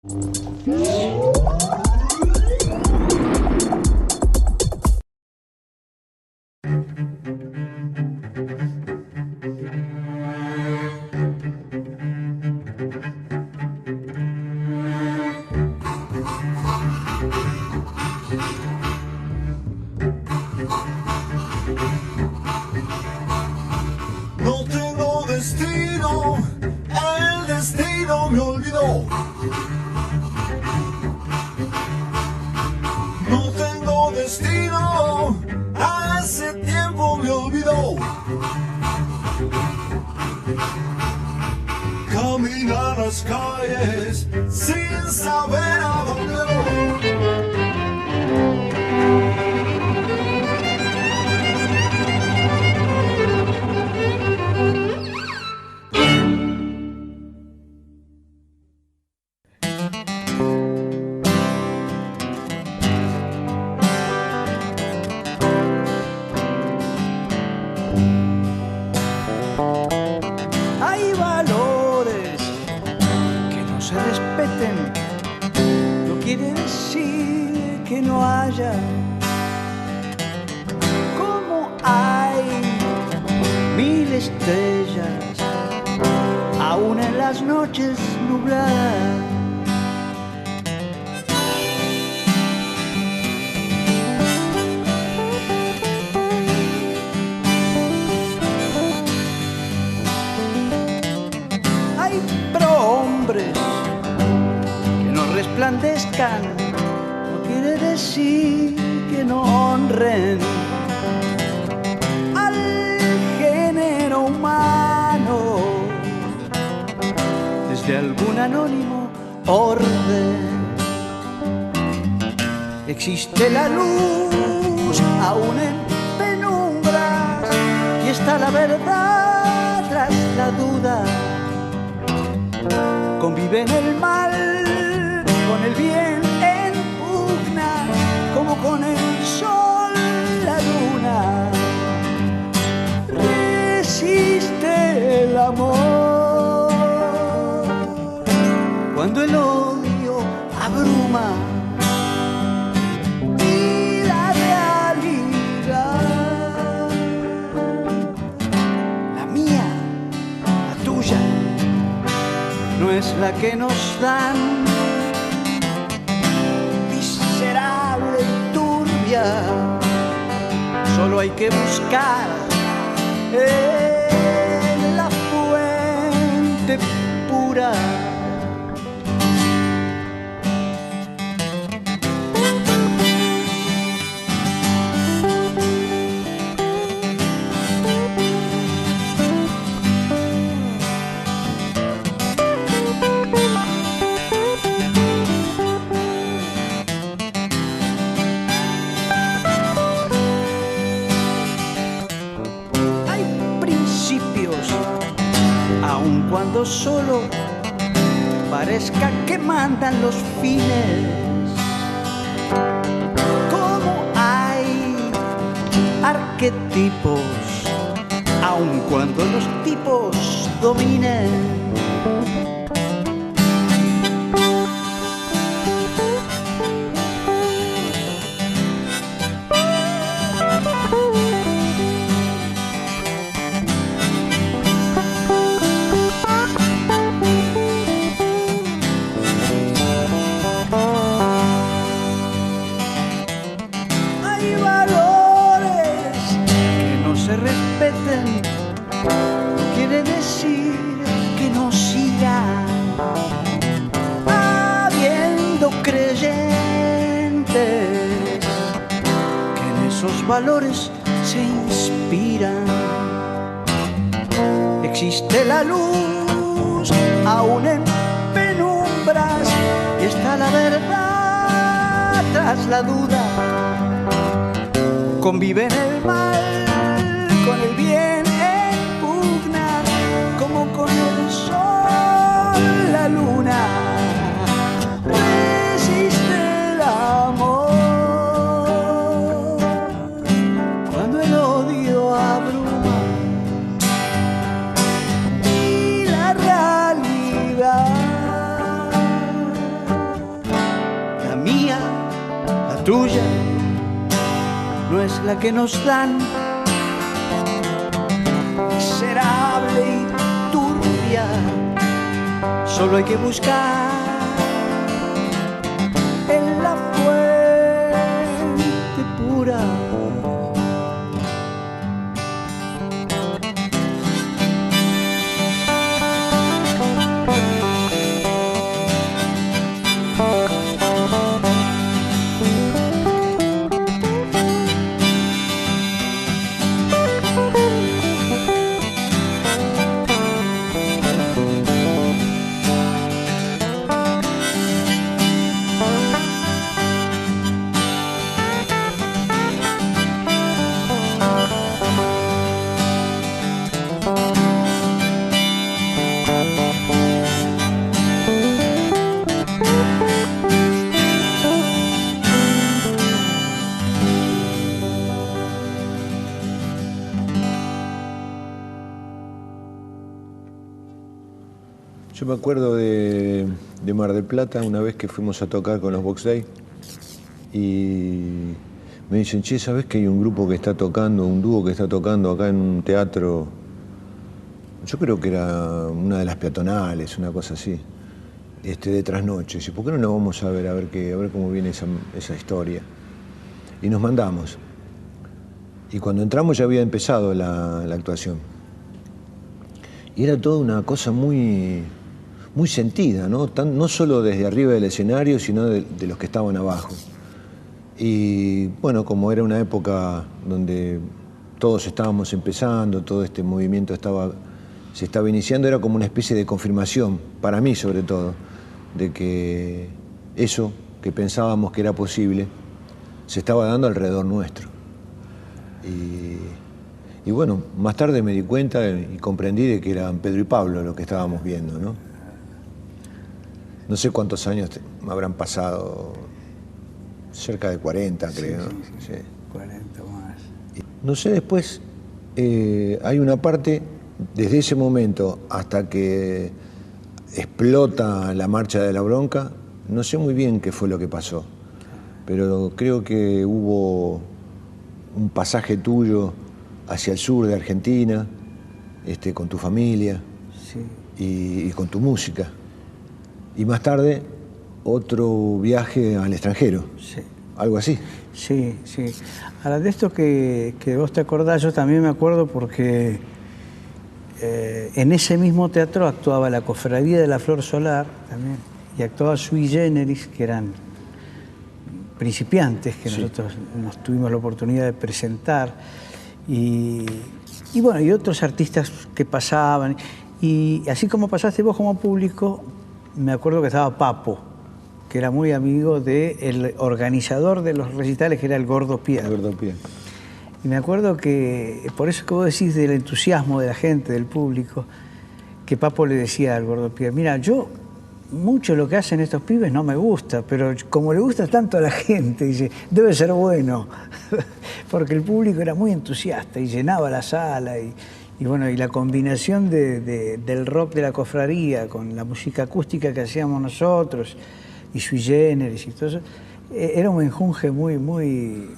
No tengo destino, el destino me olvidó. No tengo destino, hace tiempo me olvidó. Camina las calles sin saber a dónde voy. Hay valores que no se respeten, no quiere decir que no haya. Como hay mil estrellas, aún en las noches nubladas. Hay prohombres que no resplandezcan, no quiere decir que no honren al género humano desde algún anónimo orden. Existe la luz aún en penumbras y está la verdad tras la duda. Conviven el mal con el bien en pugna, como con el sol la luna. Resiste el amor cuando el odio abruma y la realidad, la mía, la tuya, no es la que nos dan, miserable y turbia. Solo hay que buscar en la fuente pura. Aun cuando solo parezca que mandan los fines, como hay arquetipos, aun cuando los tipos dominen. Se respeten, no quiere decir que no sigan habiendo creyentes que en esos valores se inspiran. Existe la luz aún en penumbras y está la verdad tras la duda. Conviven el mal con el bien en pugna, como con el sol la luna. Resiste el amor cuando el odio abruma y la realidad, tuya no es la que nos dan, miserable y turbia, solo hay que buscar en la fuente pura. Yo me acuerdo de Mar del Plata, una vez que fuimos a tocar con los Box Day, y me dicen, che, ¿sabés que hay un grupo que está tocando, un dúo que está tocando acá en un teatro? Yo creo que era una de las peatonales, una cosa así, de trasnoches. ¿Y por qué no nos vamos a ver cómo viene esa historia? Y nos mandamos. Y cuando entramos ya había empezado la actuación. Y era toda una cosa muy sentida, ¿no? No solo desde arriba del escenario, sino de los que estaban abajo. Y bueno, como era una época donde todos estábamos empezando, todo este movimiento se estaba iniciando, era como una especie de confirmación, para mí sobre todo, de que eso que pensábamos que era posible se estaba dando alrededor nuestro. Y bueno, más tarde me di cuenta y comprendí de que eran Pedro y Pablo lo que estábamos viendo, ¿no? No sé cuántos años me habrán pasado, cerca de 40, creo. Sí. 40 más. No sé, después hay una parte, desde ese momento hasta que explota la marcha de la bronca, no sé muy bien qué fue lo que pasó, pero creo que hubo un pasaje tuyo hacia el sur de Argentina, con tu familia, sí, y con tu música. Y más tarde, otro viaje al extranjero, sí, algo así. Sí. Ahora, de esto que vos te acordás, yo también me acuerdo porque en ese mismo teatro actuaba la Cofradía de la Flor Solar también, y actuaba Sui Generis, que eran principiantes que sí, nosotros nos tuvimos la oportunidad de presentar. Y bueno, y otros artistas que pasaban. Y así como pasaste vos como público, me acuerdo que estaba Papo, que era muy amigo del organizador de los recitales, que era el Gordo Pierre. El Gordo Pierre. Y me acuerdo que, por eso que vos decís del entusiasmo de la gente, del público, que Papo le decía al Gordo Pierre, mira, yo mucho lo que hacen estos pibes no me gusta, pero como le gusta tanto a la gente, dice, debe ser bueno, porque el público era muy entusiasta y llenaba la sala, y bueno, y la combinación del rock de la cofradía con la música acústica que hacíamos nosotros, y Sui Generis y todo eso, era un enjunje muy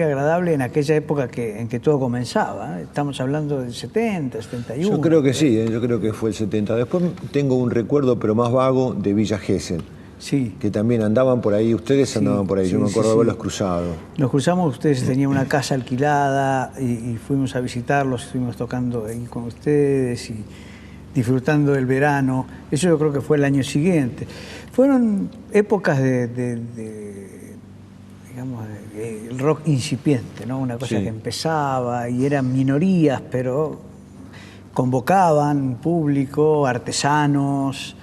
agradable en aquella época en que todo comenzaba, ¿eh? Estamos hablando del 70, 71. Yo creo que sí, yo creo que fue el 70. Después tengo un recuerdo, pero más vago, de Villa Gesell. Sí. Que también andaban por ahí, ustedes andaban por ahí, yo me acuerdo de haberlos cruzado. Nos cruzamos, ustedes tenían una casa alquilada y fuimos a visitarlos, estuvimos tocando ahí con ustedes y disfrutando del verano. Eso yo creo que fue el año siguiente. Fueron épocas digamos, el rock incipiente, ¿no? Una cosa que empezaba y eran minorías, pero convocaban público, artesanos,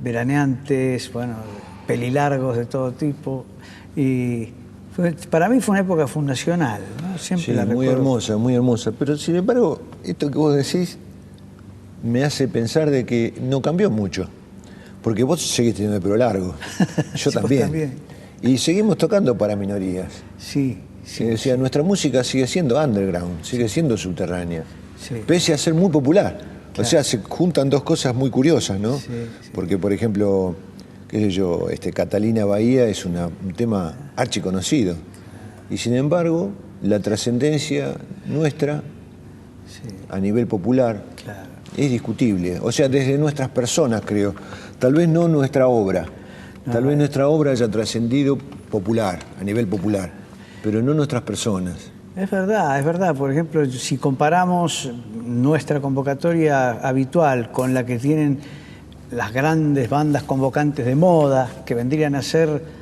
veraneantes, bueno, pelilargos de todo tipo. Y para mí fue una época fundacional, ¿no? Siempre la muy recuerdo. hermosa, muy hermosa. Pero sin embargo, esto que vos decís me hace pensar de que no cambió mucho. Porque vos seguís teniendo el pelo largo. Yo Sí, también. Y seguimos tocando para minorías. Sí. O sea, nuestra música sigue siendo underground, sigue siendo subterránea. Sí. Pese a ser muy popular. Claro. O sea, se juntan dos cosas muy curiosas, ¿no? Sí. Porque, por ejemplo, qué sé yo, Catalina Bahía es un tema archiconocido. Y sin embargo, la trascendencia nuestra a nivel popular es discutible. O sea, desde nuestras personas, creo. Tal vez no nuestra obra. Tal vez nuestra obra haya trascendido popular, a nivel popular, pero no nuestras personas. Es verdad. Por ejemplo, si comparamos nuestra convocatoria habitual con la que tienen las grandes bandas convocantes de moda, que vendrían a ser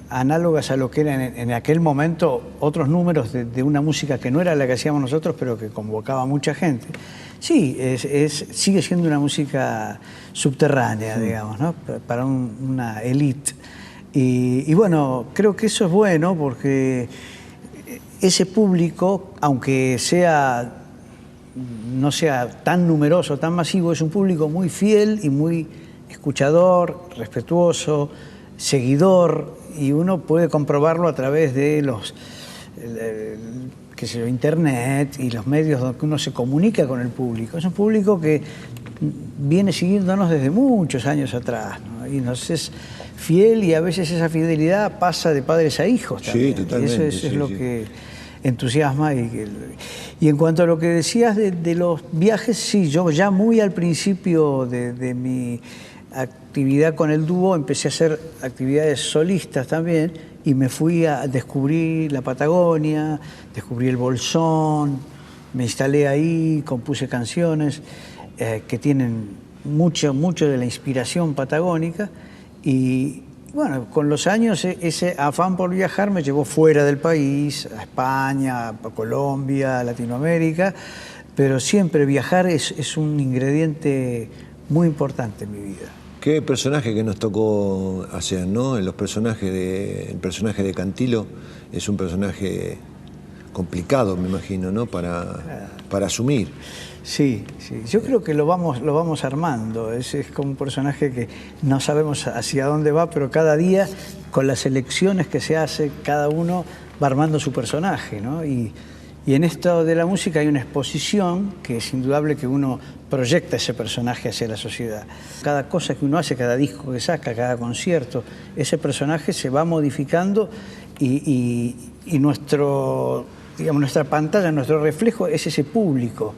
análogas a lo que eran en aquel momento otros números de una música que no era la que hacíamos nosotros, pero que convocaba a mucha gente. Sí, sigue siendo una música subterránea, digamos, ¿no? Para una élite. Y bueno, creo que eso es bueno porque ese público, aunque no sea tan numeroso, tan masivo, es un público muy fiel y muy escuchador, respetuoso, seguidor, y uno puede comprobarlo a través de internet y los medios donde uno se comunica con el público. Es un público que viene siguiéndonos desde muchos años atrás, ¿no? Y nos es fiel, y a veces esa fidelidad pasa de padres a hijos también. Sí, totalmente. Eso es lo que entusiasma. Y en cuanto a lo que decías de los viajes, sí, yo ya muy al principio de mi actividad con el dúo empecé a hacer actividades solistas también, y me fui a descubrir la Patagonia, descubrí el Bolsón, me instalé ahí, compuse canciones que tienen mucho de la inspiración patagónica. Y bueno, con los años ese afán por viajar me llevó fuera del país, a España, a Colombia, a Latinoamérica, pero siempre viajar es un ingrediente muy importante en mi vida. Qué personaje que nos tocó hacer, ¿no? El personaje de Cantilo es un personaje complicado, me imagino, ¿no? Para asumir. Sí. Yo creo que lo vamos armando. Es como un personaje que no sabemos hacia dónde va, pero cada día, con las elecciones que se hace, cada uno va armando su personaje, ¿no? Y en esto de la música hay una exposición que es indudable que uno proyecta ese personaje hacia la sociedad. Cada cosa que uno hace, cada disco que saca, cada concierto, ese personaje se va modificando y nuestra pantalla, nuestro reflejo es ese público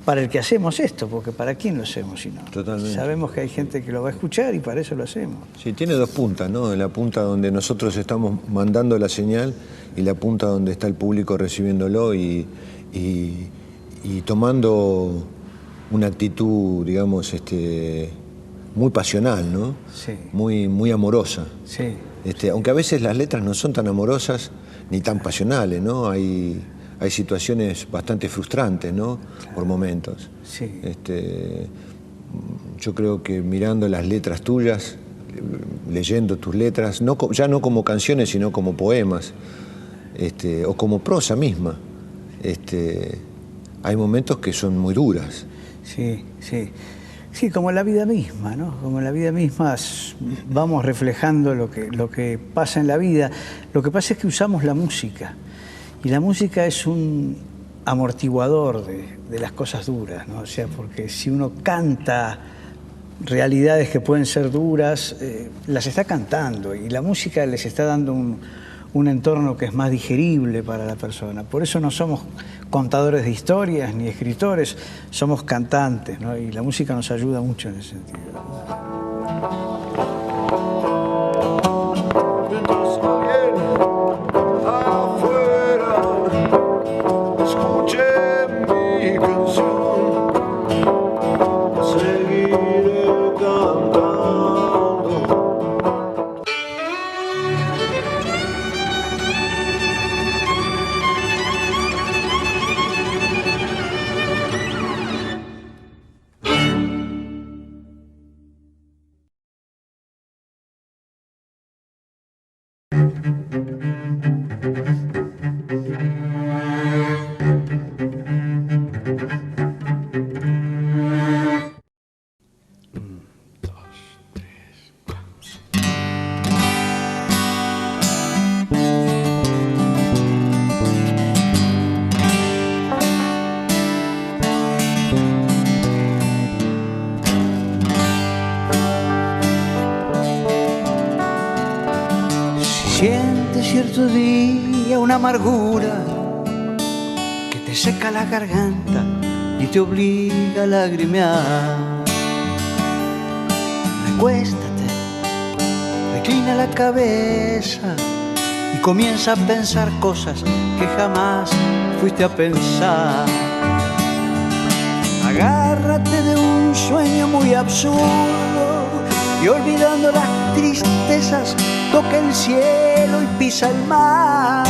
para el que hacemos esto, porque ¿para quién lo hacemos si no? Totalmente. Sabemos que hay gente que lo va a escuchar y para eso lo hacemos. Sí, tiene dos puntas, ¿no? La punta donde nosotros estamos mandando la señal y la punta donde está el público recibiéndolo y tomando una actitud, digamos, muy pasional, ¿no? Sí. Muy amorosa. Sí. Aunque a veces las letras no son tan amorosas ni tan pasionales, ¿no? Hay situaciones bastante frustrantes, ¿no? Claro. Por momentos. Sí. Yo creo que mirando las letras tuyas, leyendo tus letras, ya no como canciones, sino como poemas, o como prosa misma, hay momentos que son muy duras. Sí. Sí, como la vida misma, ¿no? Como la vida misma vamos reflejando lo que pasa en la vida. Lo que pasa es que usamos la música. Y la música es un amortiguador de las cosas duras, ¿no? O sea, porque si uno canta realidades que pueden ser duras, las está cantando, y la música les está dando un entorno que es más digerible para la persona. Por eso no somos contadores de historias ni escritores, somos cantantes, ¿no? Y la música nos ayuda mucho en ese sentido. Siente cierto día una amargura que te seca la garganta y te obliga a lagrimear. Recuéstate, reclina la cabeza y comienza a pensar cosas que jamás fuiste a pensar. Agárrate de un sueño muy absurdo y olvidando las tristezas toca el cielo y pisa el mar.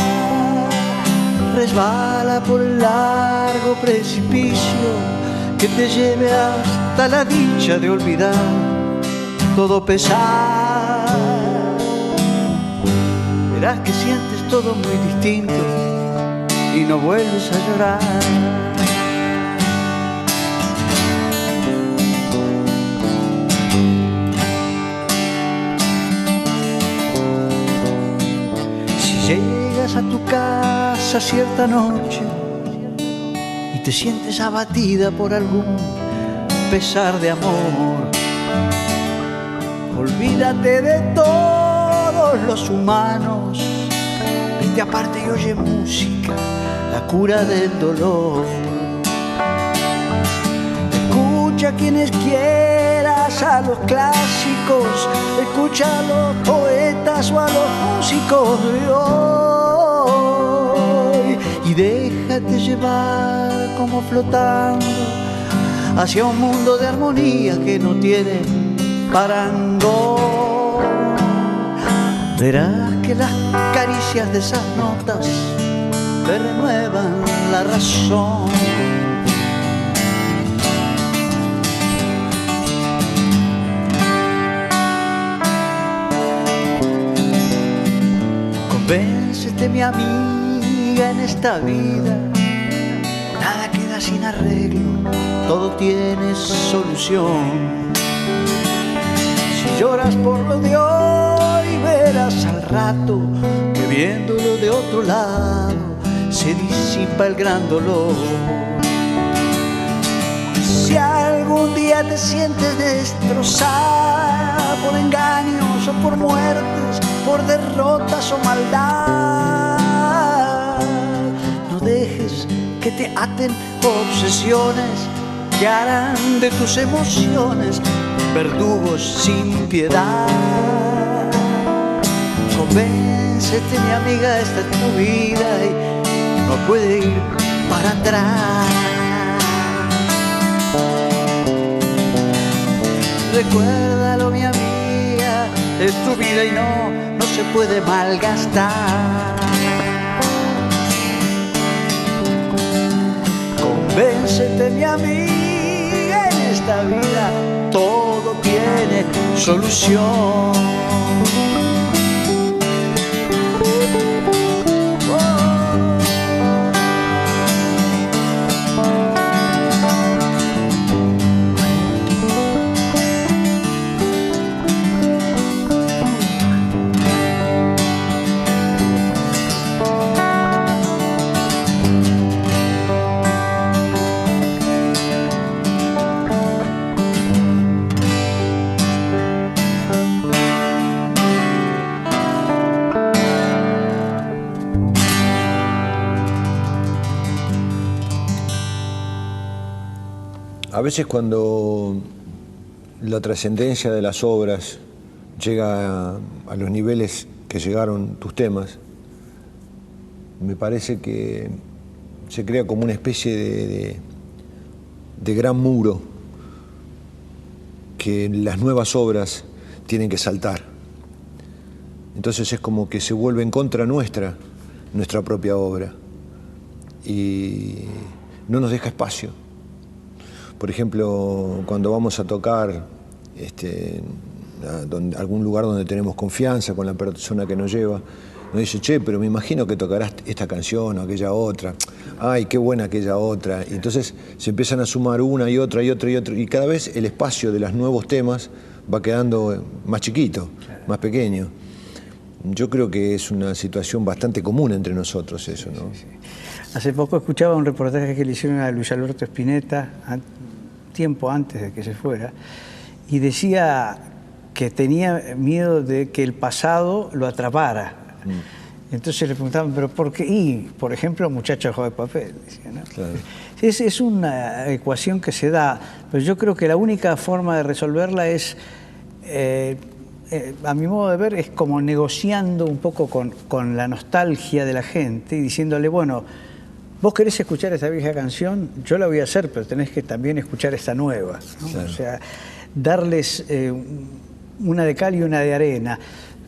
Resbala por el largo precipicio que te lleve hasta la dicha de olvidar todo pesar. Verás que sientes todo muy distinto y no vuelves a llorar. Llegas a tu casa cierta noche y te sientes abatida por algún pesar de amor. Olvídate de todos los humanos, vete aparte y oye música, la cura del dolor. Escucha a quienes quieras, a los clásicos, escucha a los poetas o a los músicos de hoy y déjate llevar como flotando hacia un mundo de armonía que no tiene parangón. Verás que las caricias de esas notas te renuevan la razón. Convéncete, mi amiga, en esta vida nada queda sin arreglo, todo tiene solución. Si lloras por lo de hoy, verás al rato que viéndolo de otro lado se disipa el gran dolor. Si algún día te sientes destrozada por engaños o por muertes, por derrotas o maldad, no dejes que te aten obsesiones que harán de tus emociones verdugos sin piedad. Convéncete, mi amiga, esta es tu vida y no puede ir para atrás. Recuérdalo, mi amiga, es tu vida y no se puede malgastar. Convéncete, mi amiga, en esta vida todo tiene solución. A veces cuando la trascendencia de las obras llega a los niveles que llegaron tus temas, me parece que se crea como una especie de gran muro que las nuevas obras tienen que saltar. Entonces es como que se vuelve en contra nuestra propia obra y no nos deja espacio. Por ejemplo, cuando vamos a tocar algún lugar donde tenemos confianza con la persona que nos lleva, nos dice, che, pero me imagino que tocarás esta canción o aquella otra. Ay, qué buena aquella otra. Y entonces se empiezan a sumar una y otra y otra y otra. Y cada vez el espacio de los nuevos temas va quedando más chiquito, más pequeño. Yo creo que es una situación bastante común entre nosotros eso, ¿no? Sí, sí. Hace poco escuchaba un reportaje que le hicieron a Luis Alberto Spinetta, tiempo antes de que se fuera, y decía que tenía miedo de que el pasado lo atrapara, Entonces le preguntaban, ¿pero por qué? Y, por ejemplo, muchacho ojo de papel. Decía, ¿no? Claro. Es una ecuación que se da, pero yo creo que la única forma de resolverla es, a mi modo de ver, es como negociando un poco con la nostalgia de la gente y diciéndole, bueno, vos querés escuchar esta vieja canción, yo la voy a hacer, pero tenés que también escuchar esta nueva, ¿no? Claro. O sea, darles una de cal y una de arena.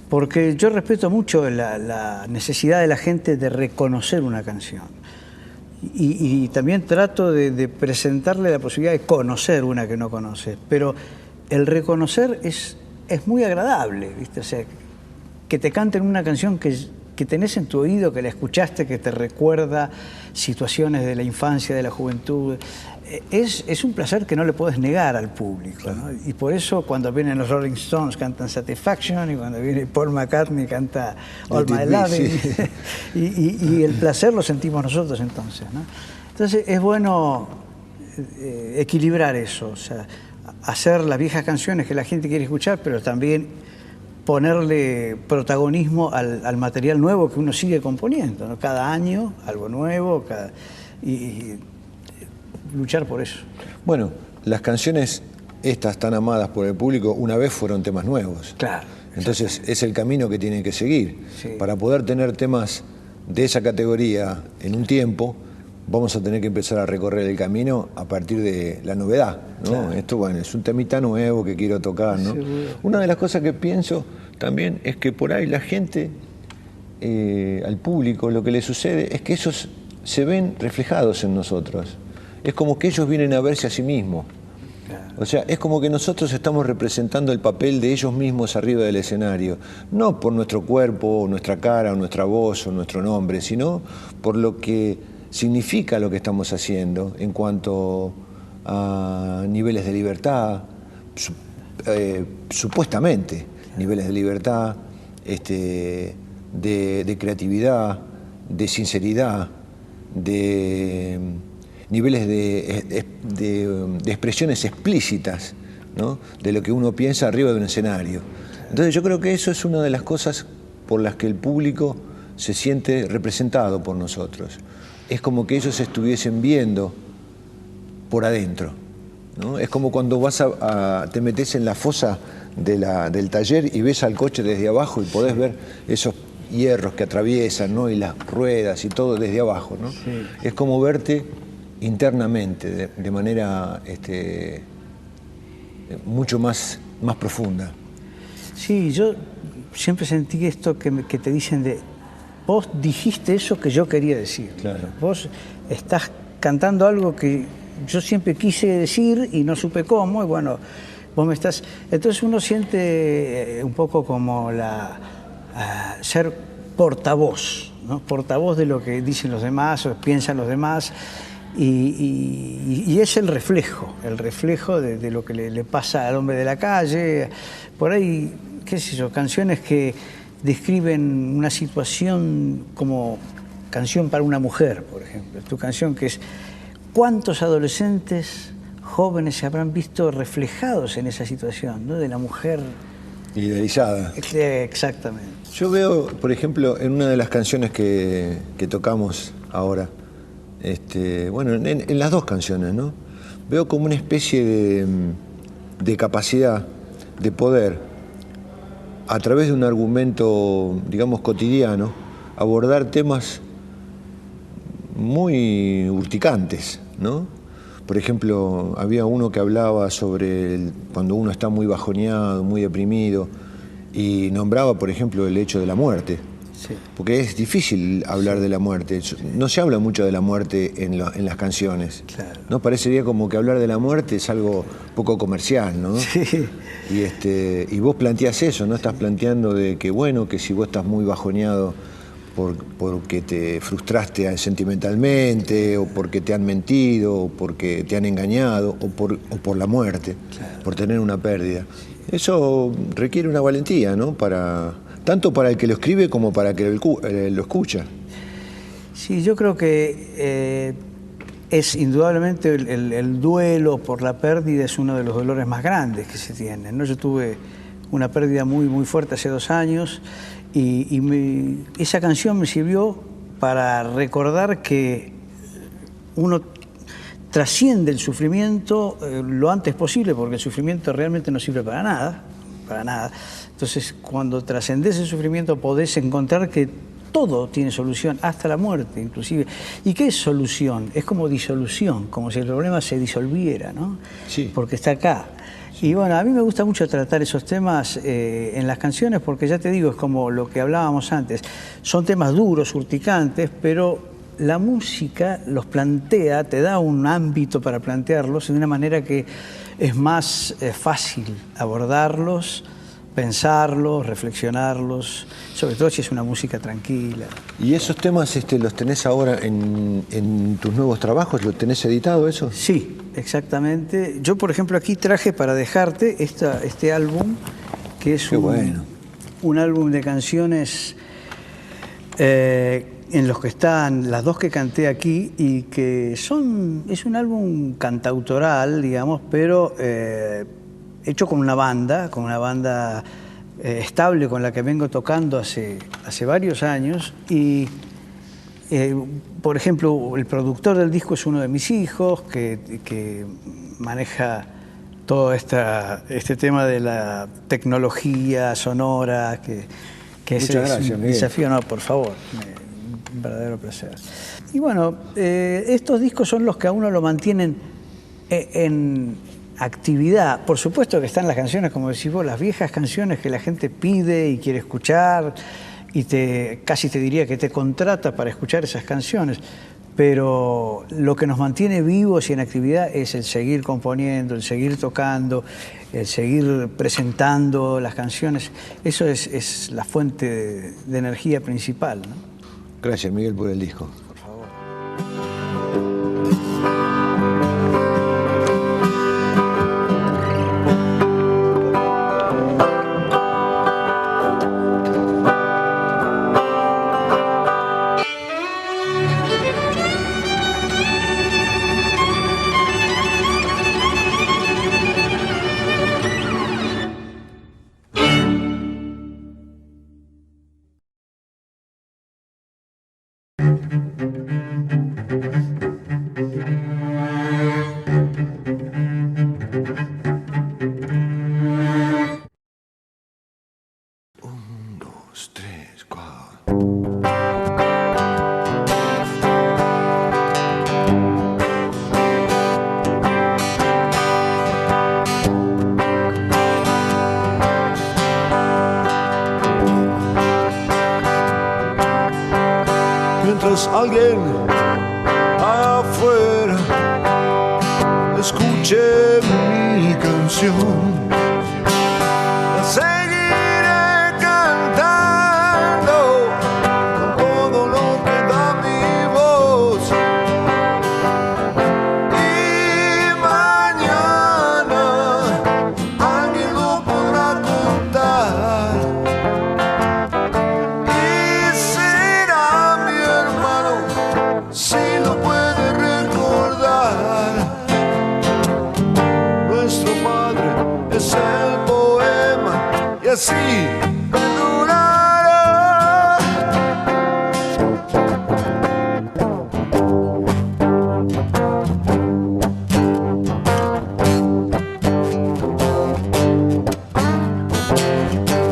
Porque yo respeto mucho la necesidad de la gente de reconocer una canción. Y también trato de presentarle la posibilidad de conocer una que no conoce. Pero el reconocer es muy agradable, ¿viste? O sea, que te canten una canción que tenés en tu oído, que la escuchaste, que te recuerda situaciones de la infancia, de la juventud. Es un placer que no le puedes negar al público, Claro. ¿no? Y por eso cuando vienen los Rolling Stones cantan Satisfaction, y cuando viene Paul McCartney canta All Let My It Be, Loving, sí. y el placer lo sentimos nosotros entonces, ¿no? Entonces es bueno equilibrar eso, o sea, hacer las viejas canciones que la gente quiere escuchar, pero también ponerle protagonismo al material nuevo que uno sigue componiendo, ¿no? Cada año algo nuevo, y luchar por eso. Bueno, las canciones estas tan amadas por el público una vez fueron temas nuevos. Claro. Entonces es el camino que tienen que seguir. Sí. Para poder tener temas de esa categoría en un tiempo, vamos a tener que empezar a recorrer el camino a partir de la novedad, ¿no? Claro. Esto, bueno, es un temita nuevo que quiero tocar, ¿no? Seguro. Una de las cosas que pienso también es que por ahí la gente, al público, lo que le sucede es que esos se ven reflejados en nosotros. Es como que ellos vienen a verse a sí mismos. Claro. O sea, es como que nosotros estamos representando el papel de ellos mismos arriba del escenario, no por nuestro cuerpo, nuestra cara, o nuestra voz, o nuestro nombre, sino por lo que significa lo que estamos haciendo en cuanto a niveles de libertad, supuestamente niveles de libertad, de creatividad, de sinceridad, de niveles de expresiones explícitas, ¿no? De lo que uno piensa arriba de un escenario. Entonces yo creo que eso es una de las cosas por las que el público se siente representado por nosotros. Es como que ellos estuviesen viendo por adentro, ¿no? Es como cuando vas te metes en la fosa del taller y ves al coche desde abajo y podés ver esos hierros que atraviesan, ¿no? Y las ruedas y todo desde abajo, ¿no? Sí. Es como verte internamente, de manera mucho más profunda. Sí, yo siempre sentí esto que te dicen vos dijiste eso que yo quería decir. Claro. Vos estás cantando algo que yo siempre quise decir y no supe cómo, y bueno, vos me estás... Entonces uno siente un poco como ser portavoz, ¿no? Portavoz de lo que dicen los demás o piensan los demás. Y es el reflejo de lo que le pasa al hombre de la calle. Por ahí, qué sé yo, canciones que describen una situación como Canción para una mujer, por ejemplo. Tu canción que es, ¿cuántos adolescentes jóvenes se habrán visto reflejados en esa situación, ¿no? De la mujer Idealizada. Exactamente. Yo veo, por ejemplo, en una de las canciones que tocamos ahora, bueno, en las dos canciones, ¿no? Veo como una especie de capacidad, de poder, a través de un argumento, digamos, cotidiano, abordar temas muy urticantes, ¿no? Por ejemplo, había uno que hablaba sobre cuando uno está muy bajoneado, muy deprimido, y nombraba, por ejemplo, el hecho de la muerte. Sí. Porque es difícil hablar de la muerte. No se habla mucho de la muerte en las canciones. Claro. ¿No? Parecería como que hablar de la muerte es algo poco comercial, ¿no? Sí. Y vos planteás eso, ¿no? Estás planteando de que, bueno, que si vos estás muy bajoneado porque te frustraste sentimentalmente, o porque te han mentido, o porque te han engañado, o por la muerte, claro, por tener una pérdida. Eso requiere una valentía, ¿no? Tanto para el que lo escribe como para el que lo escucha. Sí, yo creo que es indudablemente el duelo por la pérdida es uno de los dolores más grandes que se tienen, ¿no? Yo tuve una pérdida muy, muy fuerte hace 2 años Esa canción me sirvió para recordar que uno trasciende el sufrimiento lo antes posible, porque el sufrimiento realmente no sirve para nada, para nada. Entonces, cuando trascendés el sufrimiento podés encontrar que todo tiene solución, hasta la muerte inclusive. ¿Y qué es solución? Es como disolución, como si el problema se disolviera, ¿no? Sí. Porque está acá. Y bueno, a mí me gusta mucho tratar esos temas en las canciones porque ya te digo, es como lo que hablábamos antes. Son temas duros, urticantes, pero la música los plantea, te da un ámbito para plantearlos de una manera que es más fácil abordarlos, pensarlos, reflexionarlos, sobre todo si es una música tranquila. ¿Y esos temas los tenés ahora en tus nuevos trabajos? ¿Lo tenés editado eso? Sí, exactamente. Yo, por ejemplo, aquí traje para dejarte este álbum, que es un álbum de canciones en los que están las dos que canté aquí y que es un álbum cantautoral, digamos, pero hecho con una banda estable con la que vengo tocando hace varios años y por ejemplo el productor del disco es uno de mis hijos que maneja todo este tema de la tecnología sonora que Muchas gracias, un Miguel. desafío, no, por favor, un verdadero placer. Y bueno, estos discos son los que a uno lo mantienen en actividad. Por supuesto que están las canciones, como decís vos, las viejas canciones que la gente pide y quiere escuchar y casi te diría que te contrata para escuchar esas canciones, pero lo que nos mantiene vivos y en actividad es el seguir componiendo, el seguir tocando, el seguir presentando las canciones. Eso es la fuente de energía principal, ¿no? Gracias, Miguel, por el disco. Por favor. Mientras alguien afuera escuche mi canción, la seguiré cantando con todo lo que da mi voz. Y mañana alguien lo podrá contar y será mi hermano si lo puede recordar. Nuestro padre es el poema y así perdurará.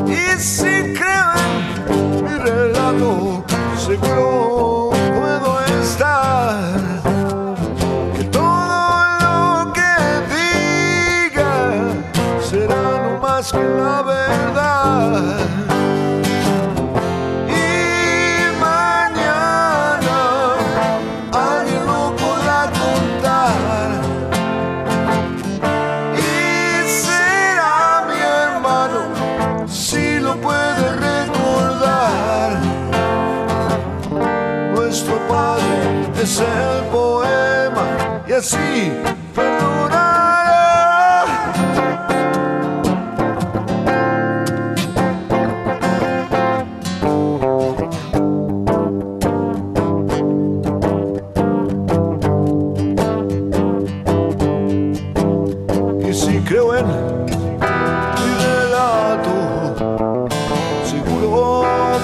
Y si creen mi relato, seguro puedo estar que todo lo que diga será no más que la verdad. Y mañana alguien lo podrá contar y será mi hermano si lo puede recordar. Nuestro padre es el poema y así perdurará. Y si creo en mi relato, seguro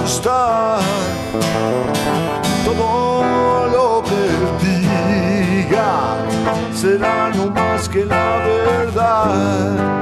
estar. Todo lo que diga será no más que la verdad.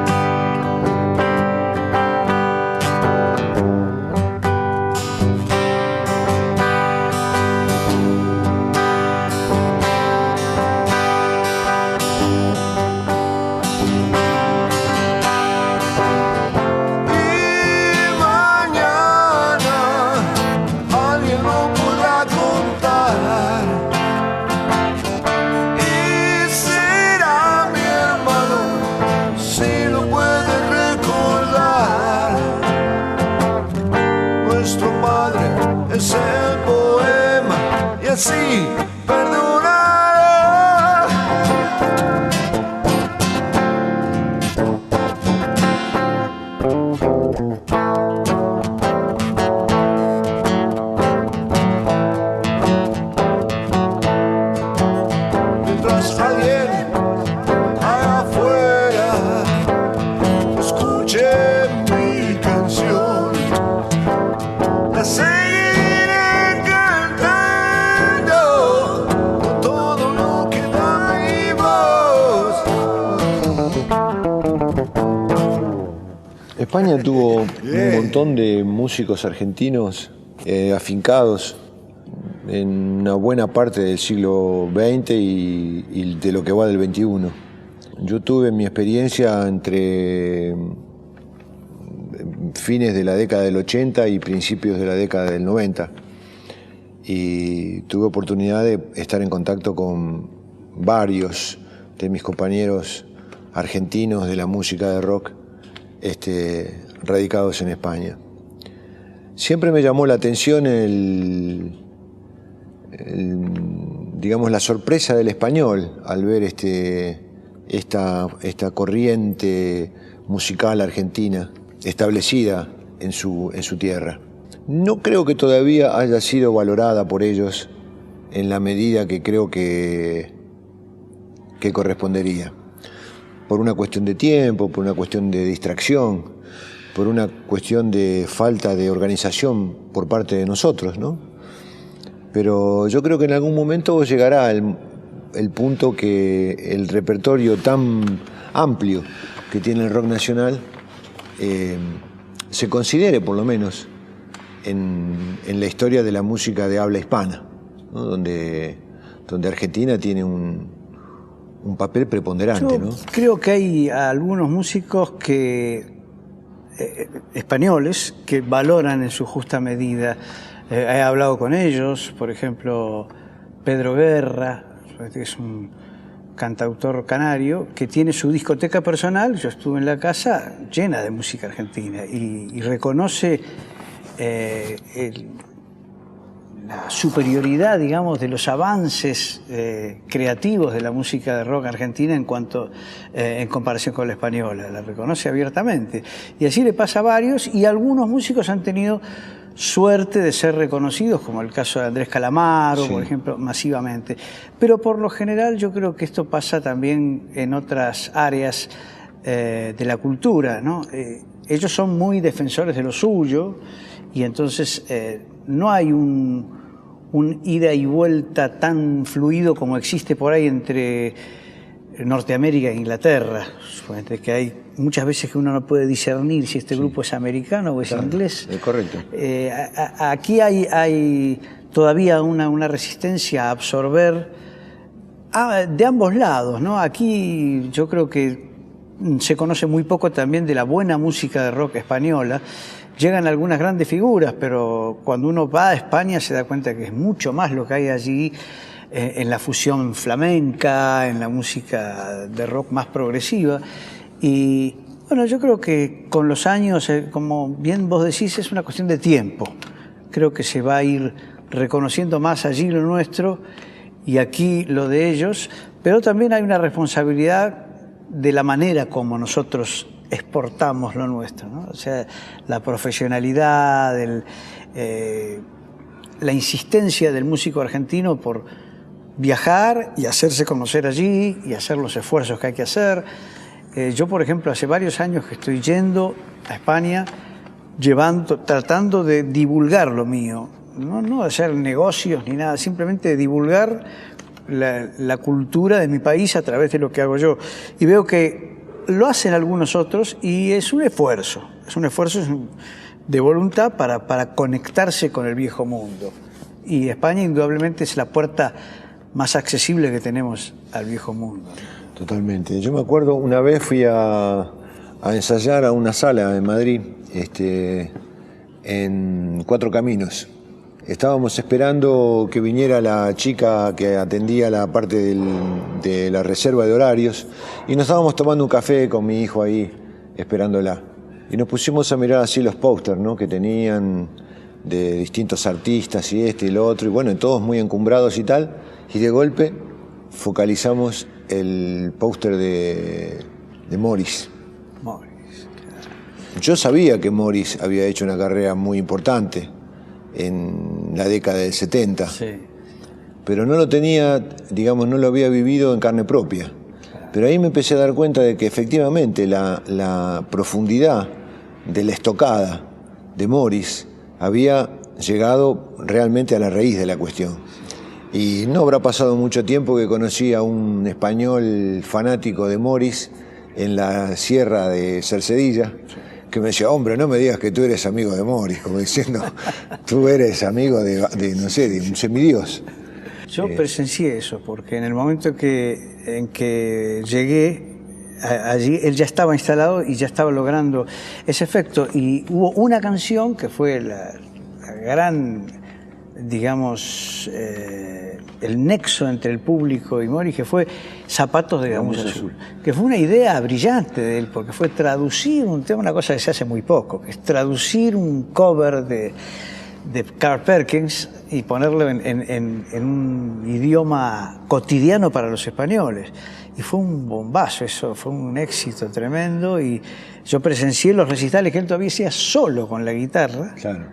Es el poema y así perdonará. Mientras alguien allá afuera escuche mi canción, la seguiré cantando con todo lo que da mi voz. España tuvo un montón de músicos argentinos afincados en una buena parte del siglo XX y de lo que va del XXI. Yo tuve mi experiencia entre fines de la década del 80 y principios de la década del 90 y tuve oportunidad de estar en contacto con varios de mis compañeros argentinos de la música de rock radicados en España. Siempre me llamó la atención digamos, la sorpresa del español al ver esta corriente musical argentina establecida en su tierra. No creo que todavía haya sido valorada por ellos en la medida que creo que correspondería. Por una cuestión de tiempo, por una cuestión de distracción, por una cuestión de falta de organización por parte de nosotros, ¿no? Pero yo creo que en algún momento llegará el punto que el repertorio tan amplio que tiene el rock nacional se considere, por lo menos, en la historia de la música de habla hispana, ¿no? donde Argentina tiene un papel preponderante, ¿no? Creo que hay algunos músicos españoles que valoran en su justa medida. He hablado con ellos, por ejemplo, Pedro Guerra, que es un cantautor canario, que tiene su discoteca personal. Yo estuve en la casa llena de música argentina y reconoce la superioridad, digamos, de los avances creativos de la música de rock argentina en comparación con la española. La reconoce abiertamente. Y así le pasa a varios, y algunos músicos han tenido suerte de ser reconocidos, como el caso de Andrés Calamaro, sí, por ejemplo, masivamente. Pero por lo general yo creo que esto pasa también en otras áreas de la cultura, ¿no? Ellos son muy defensores de lo suyo, y entonces no hay un ida y vuelta tan fluido como existe por ahí entre Norteamérica e Inglaterra. Suponete que hay muchas veces que uno no puede discernir si este grupo es americano o es inglés. Es correcto. Aquí hay todavía una resistencia a absorber de ambos lados, ¿no? Aquí yo creo que se conoce muy poco también de la buena música de rock española. Llegan algunas grandes figuras, pero cuando uno va a España se da cuenta que es mucho más lo que hay allí en la fusión flamenca, en la música de rock más progresiva. Y bueno, yo creo que con los años, como bien vos decís, es una cuestión de tiempo. Creo que se va a ir reconociendo más allí lo nuestro y aquí lo de ellos, pero también hay una responsabilidad de la manera como nosotros exportamos lo nuestro, ¿no? O sea, la profesionalidad, la insistencia del músico argentino por viajar y hacerse conocer allí y hacer los esfuerzos que hay que hacer. Yo, por ejemplo, hace varios años que estoy yendo a España tratando de divulgar lo mío, no hacer negocios ni nada, simplemente de divulgar la cultura de mi país a través de lo que hago yo. Y veo que lo hacen algunos otros y es un esfuerzo de voluntad para conectarse con el viejo mundo. Y España indudablemente es la puerta más accesible que tenemos al viejo mundo. Totalmente. Yo me acuerdo, una vez fui a ensayar a una sala en Madrid, en Cuatro Caminos. Estábamos esperando que viniera la chica que atendía la parte de la reserva de horarios y nos estábamos tomando un café con mi hijo ahí, esperándola. Y nos pusimos a mirar así los pósters, ¿no?, que tenían de distintos artistas y este y lo otro, y bueno, todos muy encumbrados y tal, y de golpe focalizamos el póster de Morris. Yo sabía que Morris había hecho una carrera muy importante en la década del 70, Sí. pero no lo tenía, digamos, no lo había vivido en carne propia. Pero ahí me empecé a dar cuenta de que efectivamente la profundidad de la estocada de Morris había llegado realmente a la raíz de la cuestión. Y no habrá pasado mucho tiempo que conocí a un español fanático de Morris en la sierra de Cercedilla, que me decía, hombre, no me digas que tú eres amigo de Morris, como diciendo, tú eres amigo de no sé, de un semidios. Yo presencié eso, porque en el momento en que llegué allí, él ya estaba instalado y ya estaba logrando ese efecto. Y hubo una canción que fue la gran, digamos, el nexo entre el público y Morris, que fue Zapatos de Gamuza Azul, que fue una idea brillante de él, porque fue traducir un tema, una cosa que se hace muy poco, que es traducir un cover de Carl Perkins y ponerlo en un idioma cotidiano para los españoles. Y fue un bombazo eso, fue un éxito tremendo, y yo presencié los recitales que él todavía hacía solo con la guitarra. Claro.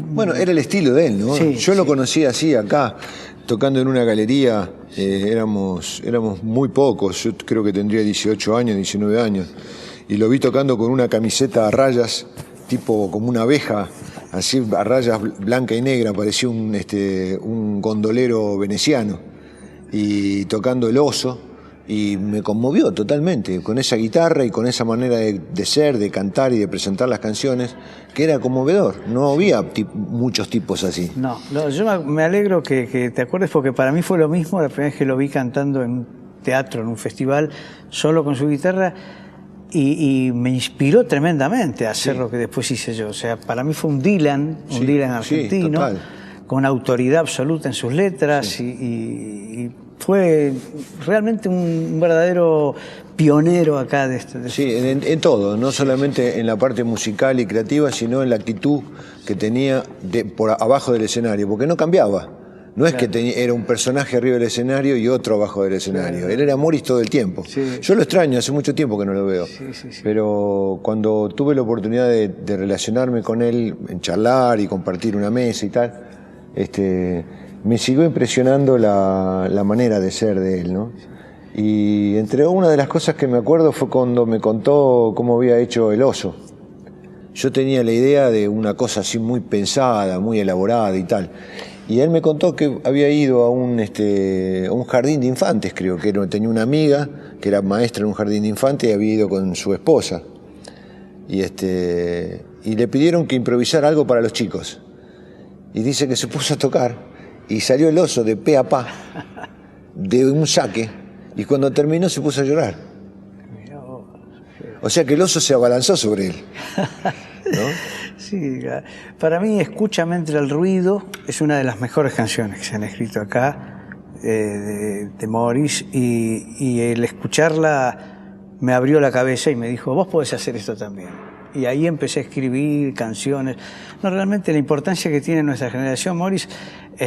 Bueno, era el estilo de él, ¿no? Sí, yo lo sí. conocí así acá, tocando en una galería, éramos muy pocos, yo creo que tendría 18 años, 19 años, y lo vi tocando con una camiseta a rayas, tipo como una abeja, así a rayas blanca y negra, parecía un gondolero veneciano, y tocando El Oso, y me conmovió totalmente, con esa guitarra y con esa manera de ser, de cantar y de presentar las canciones, que era conmovedor. No había muchos tipos así. No, yo me alegro que te acuerdes, porque para mí fue lo mismo la primera vez que lo vi cantando en un teatro, en un festival, solo con su guitarra, y me inspiró tremendamente a hacer lo que después hice yo. O sea, para mí fue un Dylan argentino, total, con autoridad absoluta en sus letras, y fue realmente un verdadero pionero acá de esto. Sí, en todo, no solamente en la parte musical y creativa, sino en la actitud que tenía por abajo del escenario, porque no cambiaba. No es que era un personaje arriba del escenario y otro abajo del escenario. Claro. Él era Morris todo el tiempo. Sí. Yo lo extraño, hace mucho tiempo que no lo veo. Sí. Pero cuando tuve la oportunidad de relacionarme con él, en charlar y compartir una mesa y tal, me siguió impresionando la manera de ser de él, ¿no? Y entre una de las cosas que me acuerdo fue cuando me contó cómo había hecho El Oso. Yo tenía la idea de una cosa así muy pensada, muy elaborada y tal. Y él me contó que había ido a un jardín de infantes, creo que tenía una amiga que era maestra en un jardín de infantes y había ido con su esposa. Y le pidieron que improvisara algo para los chicos. Y dice que se puso a tocar y salió El Oso de pe a pa, de un saque, y cuando terminó se puso a llorar. O sea que El Oso se abalanzó sobre él, ¿no? Sí, para mí Escúchame entre el ruido es una de las mejores canciones que se han escrito acá de Morris, y el escucharla me abrió la cabeza y me dijo, vos podés hacer esto también. Y ahí empecé a escribir canciones. No, realmente la importancia que tiene nuestra generación, Morris,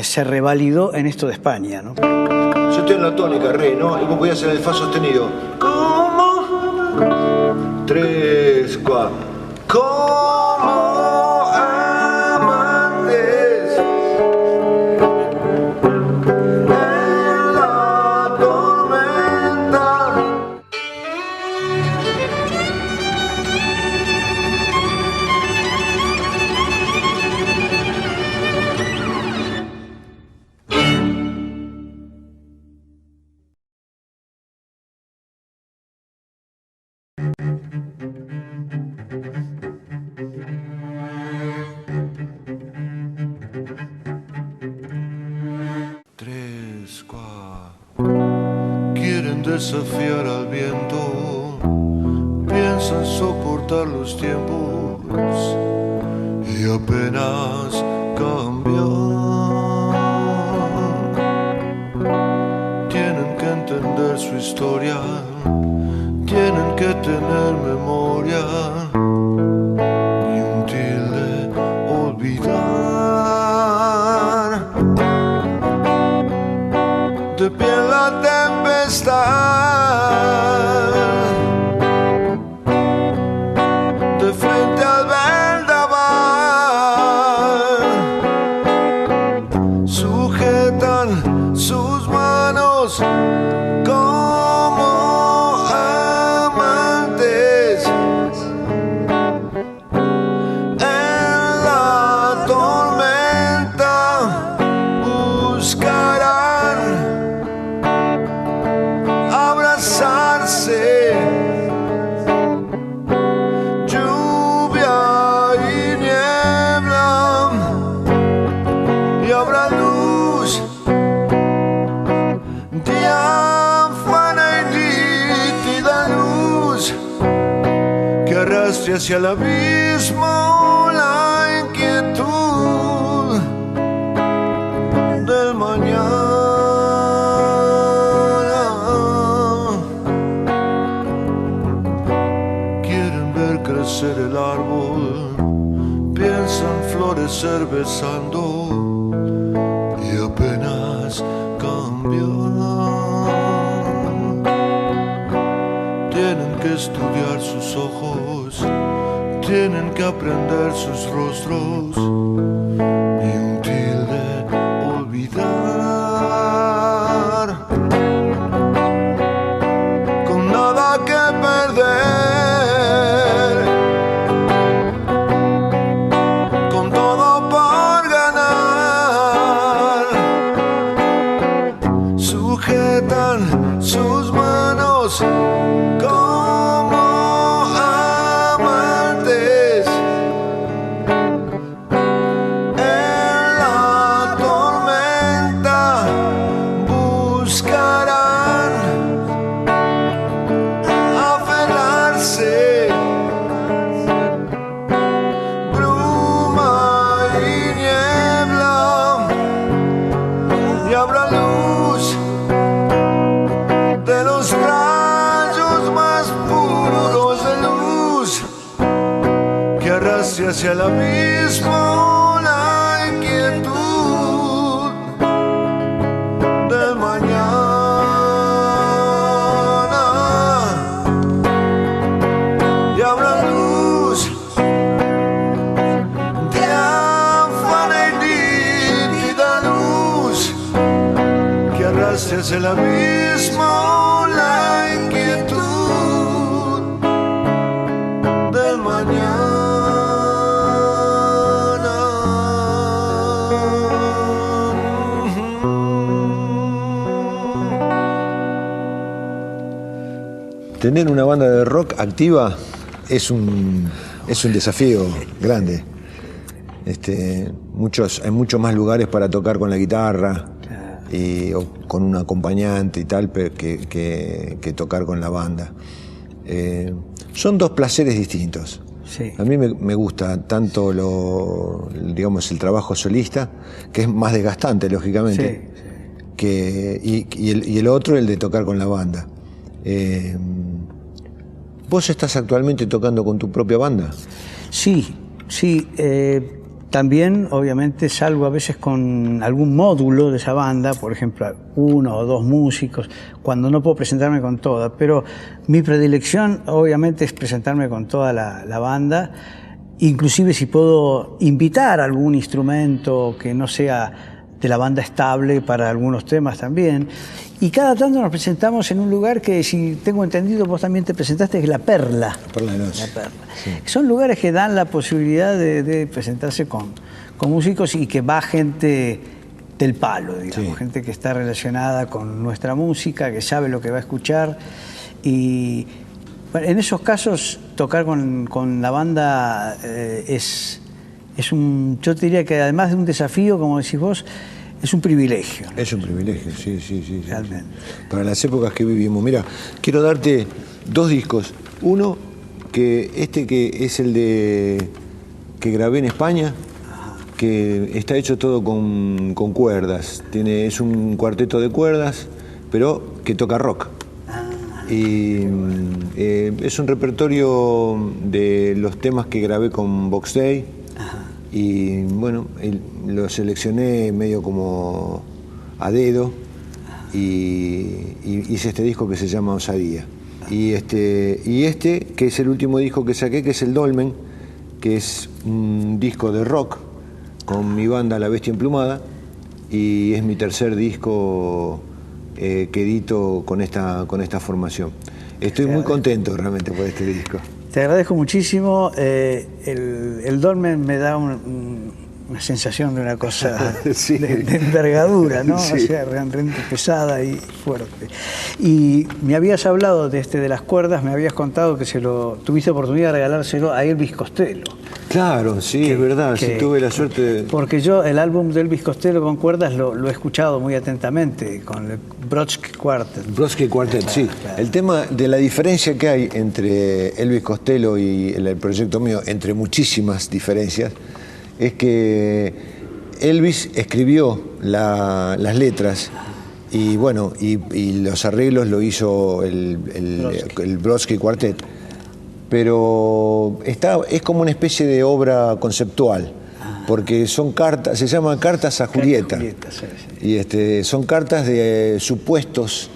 se revalidó en esto de España, ¿no? Yo estoy en la tónica, re, ¿no? Y vos podías hacer el fa sostenido. ¿Cómo? 3, 4. ¿Cómo amantes en la tormenta? desafiar al viento, piensan soportar los tiempos y apenas cambiar. Tienen que entender su historia, tienen que tener memoria y un tilde olvidar. De pie en la tempestad, de frente al vendaval, sujetan sus manos como amantes en la tormenta, buscarán abrazarse. Lluvia y niebla, y habrá luz diáfana y nítida, luz que arrastre hacia el abismo la inquietud del mañana. Quieren ver crecer el árbol, piensan florecer besando y apenas cambiar. Tienen que estudiar sus ojos, tienen que aprender sus rostros y un tilde olvidar. Con nada que perder, con todo por ganar, sujetan sus manos como amantes en la tormenta, buscarán aferrarse. Bruma y niebla, y habrá luz de los rayos más puros de luz que arrastre hacia el abismo la inquietud del mañana. Y habrá luz diáfana y nítida, luz que arrastre hacia el abismo la inquietud del mañana. Tener una banda de rock activa es un desafío grande. Hay muchos más lugares para tocar con la guitarra o con un acompañante y tal que tocar con la banda. Son dos placeres distintos. Sí. A mí me gusta tanto el trabajo solista, que es más desgastante, lógicamente, Sí. y el otro, el de tocar con la banda. ¿Vos estás actualmente tocando con tu propia banda? Sí. También, obviamente, salgo a veces con algún módulo de esa banda, por ejemplo, 1 o 2 músicos, cuando no puedo presentarme con toda. Pero mi predilección, obviamente, es presentarme con toda la banda, inclusive si puedo invitar algún instrumento que no sea de la banda estable para algunos temas también. Y cada tanto nos presentamos en un lugar que, si tengo entendido, vos también te presentaste, que es La Perla. Perla de Noche. La Perla. Sí. Son lugares que dan la posibilidad de presentarse con músicos y que va gente del palo, digamos, gente que está relacionada con nuestra música, que sabe lo que va a escuchar. Y bueno, en esos casos, tocar con la banda es yo te diría que, además de un desafío, como decís vos, es un privilegio, ¿no? Es un privilegio, sí. Realmente. Para las épocas que vivimos. Mira, quiero darte 2 discos. Uno, que es el que grabé en España, que está hecho todo con cuerdas. Es un cuarteto de cuerdas, pero que toca rock. Y es un repertorio de los temas que grabé con Box Day. Y bueno, lo seleccioné medio como a dedo y hice este disco que se llama Osadía. Y este, que es el último disco que saqué, que es el Dolmen, que es un disco de rock con mi banda La Bestia Emplumada, y es mi tercer disco que edito con esta formación. Estoy muy contento realmente por este disco. Te agradezco muchísimo. El Dolmen me da una sensación de una cosa Sí. de envergadura, ¿no? Sí. O sea, realmente pesada y fuerte. Y me habías hablado de las cuerdas, me habías contado que tuviste oportunidad de regalárselo a Elvis Costello. Claro, sí, es verdad, sí tuve la suerte de... Porque yo el álbum de Elvis Costello con cuerdas lo he escuchado muy atentamente, con el Brodsky Quartet. Brodsky Quartet, sí. Claro. El tema de la diferencia que hay entre Elvis Costello y el proyecto mío, entre muchísimas diferencias, es que Elvis escribió las letras y bueno, y los arreglos lo hizo el Brodsky Quartet. Pero es como una especie de obra conceptual, porque son cartas, se llama Cartas a Julieta. Y son cartas de supuestos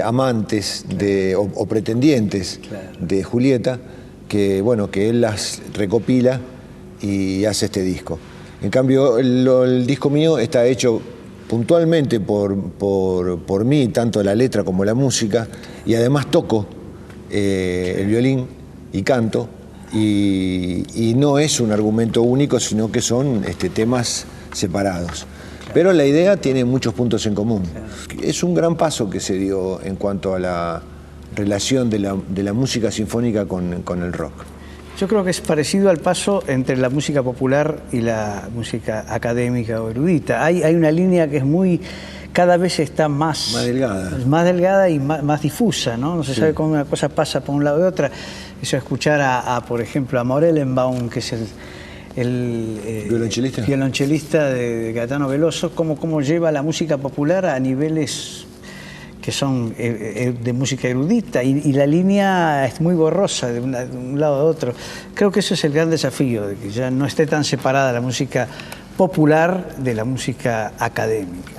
amantes o pretendientes de Julieta, que él las recopila y hace este disco. En cambio, el disco mío está hecho puntualmente por mí, tanto la letra como la música, y además toco el violín y canto, y no es un argumento único, sino que son temas separados. Pero la idea tiene muchos puntos en común. Es un gran paso que se dio en cuanto a la relación de la música sinfónica con el rock. Yo creo que es parecido al paso entre la música popular y la música académica o erudita. Hay una línea que es cada vez está más delgada y más difusa, ¿no? No se sabe cómo una cosa pasa por un lado y otra. Eso, escuchar por ejemplo, a Morellenbaum, que es el violonchelista de Gaetano Veloso, cómo lleva la música popular a niveles que son de música erudita, y la línea es muy borrosa de un lado a otro. Creo que eso es el gran desafío, de que ya no esté tan separada la música popular de la música académica.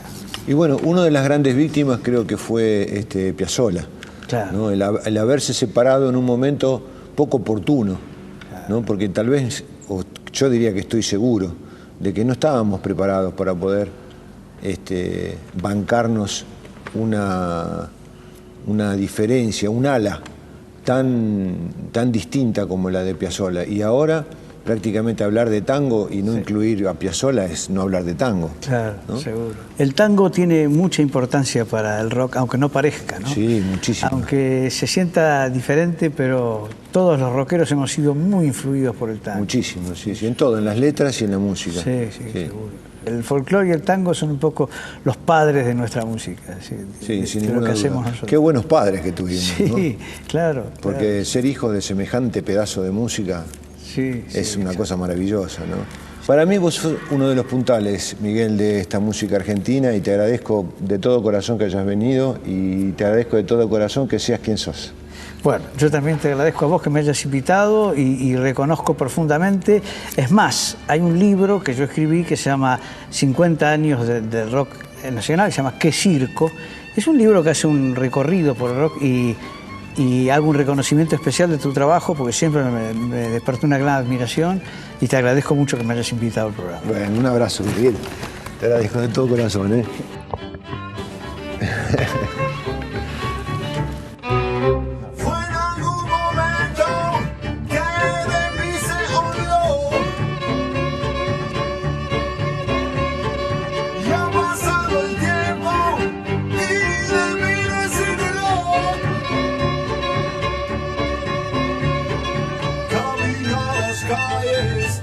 Y bueno, una de las grandes víctimas creo que fue Piazzolla, claro, ¿no? El haberse separado en un momento poco oportuno, ¿no? Porque tal vez, o yo diría que estoy seguro, de que no estábamos preparados para poder bancarnos una diferencia, un ala tan distinta como la de Piazzolla. Y ahora prácticamente hablar de tango y no incluir a Piazzolla es no hablar de tango. Claro, ¿no? seguro. El tango tiene mucha importancia para el rock, aunque no parezca, ¿no? Sí, muchísimo. Aunque se sienta diferente, pero todos los rockeros hemos sido muy influidos por el tango. Muchísimo, sí, en todo, en las letras y en la música. Sí, seguro. El folclore y el tango son un poco los padres de nuestra música, sin de lo que ninguna hacemos duda. nosotros. Qué buenos padres que tuvimos, Sí, ¿no? claro. Porque ser hijo de semejante pedazo de música es una cosa maravillosa, ¿no? Para mí vos sos uno de los puntales, Miguel, de esta música argentina, y te agradezco de todo corazón que hayas venido, y te agradezco de todo corazón que seas quien sos. Bueno, yo también te agradezco a vos que me hayas invitado y reconozco profundamente. Es más, hay un libro que yo escribí que se llama 50 años del rock nacional, que se llama ¿Qué circo? Es un libro que hace un recorrido por el rock y hago un reconocimiento especial de tu trabajo, porque siempre me despertó una gran admiración, y te agradezco mucho que me hayas invitado al programa. Bueno, un abrazo, Miguel. Te agradezco de todo corazón, ¿eh? Calles,